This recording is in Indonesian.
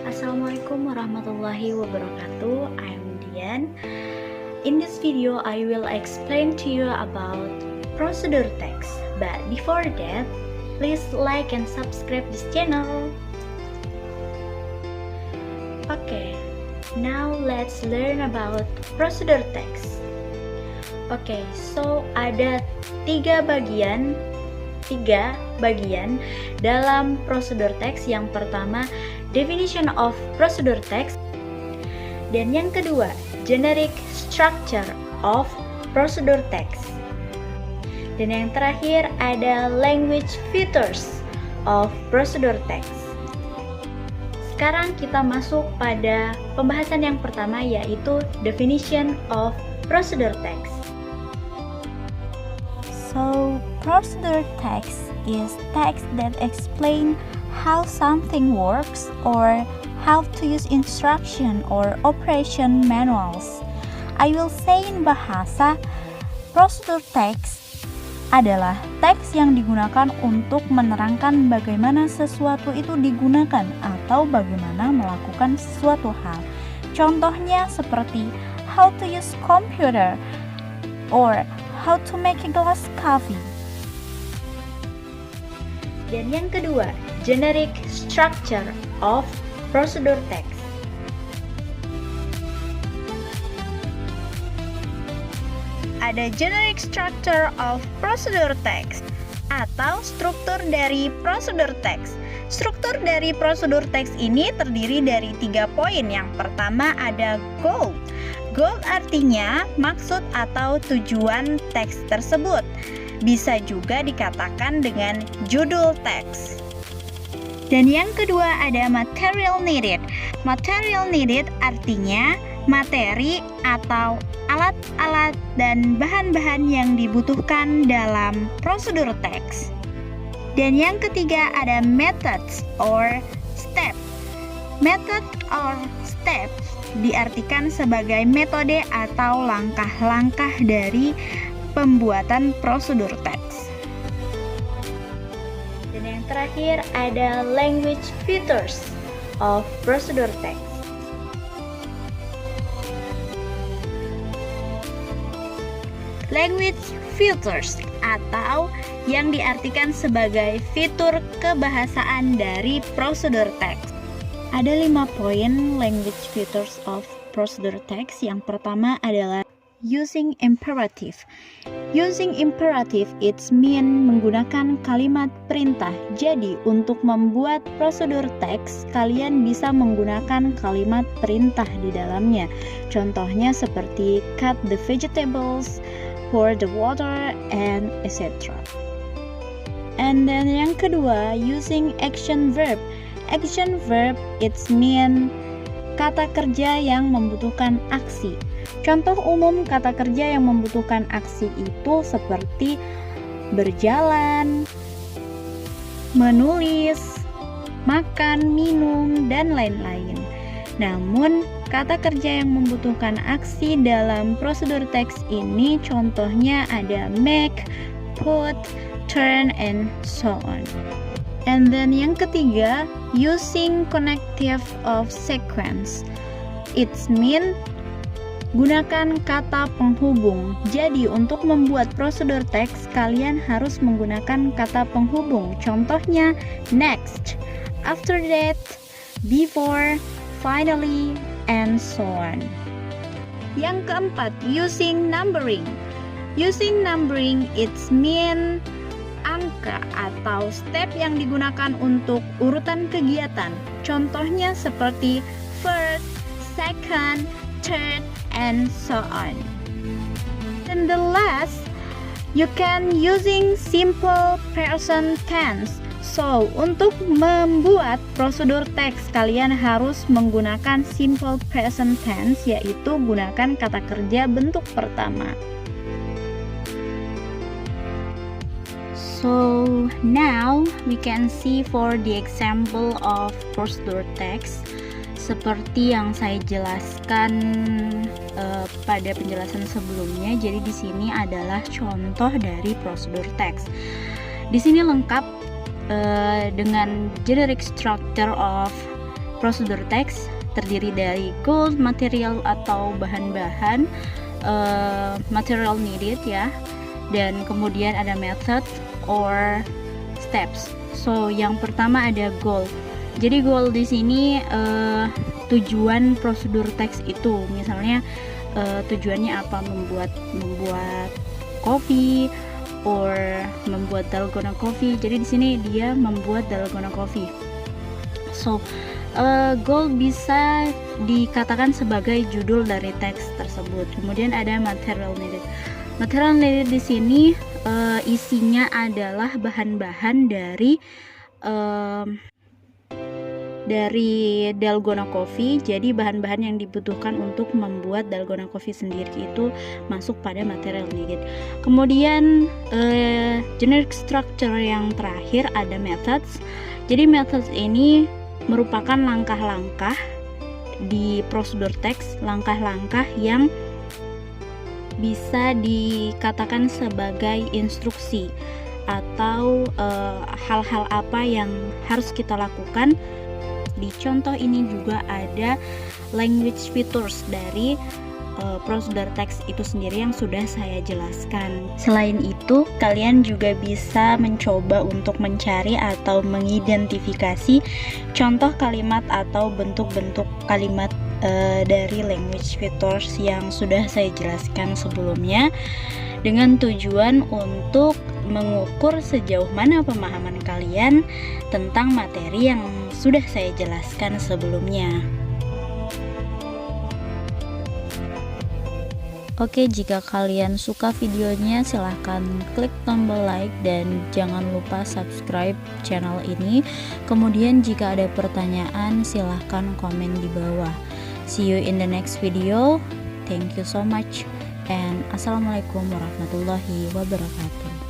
Assalamualaikum warahmatullahi wabarakatuh. I'm Dian. In this video, I will explain to you about procedure text. But before that, please like and subscribe this channel. Okay, now let's learn about procedure text. Okay, so ada tiga bagian dalam procedure text. Yang pertama, definition of procedure text, dan yang kedua, generic structure of procedure text, dan yang terakhir ada language features of procedure text. Sekarang kita masuk pada pembahasan yang pertama, yaitu definition of procedure text. So, procedure text is text that explain how something works or how to use instruction or operation manuals. I will say in bahasa, procedure text adalah teks yang digunakan untuk menerangkan bagaimana sesuatu itu digunakan atau bagaimana melakukan sesuatu hal. Contohnya seperti how to use computer or how to make a glass coffee. Dan yang kedua, generic structure of procedure text. Ada generic structure of procedure text atau struktur dari procedure text. Struktur dari procedure text ini terdiri dari 3 poin. Yang pertama ada goal. Goal artinya maksud atau tujuan teks tersebut. Bisa juga dikatakan dengan judul teks. Dan yang kedua ada material needed. Material needed artinya materi atau alat-alat dan bahan-bahan yang dibutuhkan dalam prosedur teks. Dan yang ketiga ada methods or step. Method or step diartikan sebagai metode atau langkah-langkah dari pembuatan prosedur teks. Dan yang terakhir ada language features of procedure text. Language features atau yang diartikan sebagai fitur kebahasaan dari prosedur text. Ada 5 poin language features of procedure text. Yang pertama adalah using imperative. Using imperative it's mean menggunakan kalimat perintah. Jadi untuk membuat prosedur teks kalian bisa menggunakan kalimat perintah di dalamnya. Contohnya seperti cut the vegetables, pour the water, and etc. And then yang kedua, using action verb. Action verb it's mean kata kerja yang membutuhkan aksi. Contoh umum kata kerja yang membutuhkan aksi itu seperti berjalan, menulis, makan, minum, dan lain-lain. Namun, kata kerja yang membutuhkan aksi dalam prosedur teks ini contohnya ada make, put, turn, and so on. And then yang ketiga, using connective of sequence. It's mean gunakan kata penghubung. Jadi untuk membuat prosedur teks kalian harus menggunakan kata penghubung. Contohnya next, after that, before, finally, and so on. Yang keempat, using numbering. Using numbering it's mean angka atau step yang digunakan untuk urutan kegiatan. Contohnya seperti first, second, third, and so on. And the last, you can using simple present tense. So, untuk membuat prosedur teks, kalian harus menggunakan simple present tense, yaitu gunakan kata kerja bentuk pertama. So now we can see for the example of procedure text seperti yang saya jelaskan pada penjelasan sebelumnya. Jadi di sini adalah contoh dari prosedur text. Di sini lengkap dengan generic structure of procedure text, terdiri dari goals, material atau bahan-bahan, material needed ya, dan kemudian ada method or steps. So yang pertama ada goal. Jadi goal di sini tujuan prosedur teks itu, misalnya tujuannya apa, membuat kopi or membuat dalgona coffee. Jadi di sini dia membuat dalgona coffee. So goal bisa dikatakan sebagai judul dari teks tersebut. Kemudian ada material needed. Material needed di sini isinya adalah bahan-bahan dari dalgona coffee. Jadi bahan-bahan yang dibutuhkan untuk membuat dalgona coffee sendiri itu masuk pada material needed. Kemudian generic structure yang terakhir ada methods. Jadi methods ini merupakan langkah-langkah di prosedur teks, langkah-langkah yang bisa dikatakan sebagai instruksi atau hal-hal apa yang harus kita lakukan. Di contoh ini juga ada language features dari prosedur teks itu sendiri yang sudah saya jelaskan. Selain itu, kalian juga bisa mencoba untuk mencari atau mengidentifikasi contoh kalimat atau bentuk-bentuk kalimat dari language features yang sudah saya jelaskan sebelumnya, dengan tujuan untuk mengukur sejauh mana pemahaman kalian tentang materi yang sudah saya jelaskan sebelumnya. Oke, jika kalian suka videonya silahkan klik tombol like dan jangan lupa subscribe channel ini. Kemudian jika ada pertanyaan silahkan komen di bawah. See you in the next video. Thank you so much and assalamualaikum warahmatullahi wabarakatuh.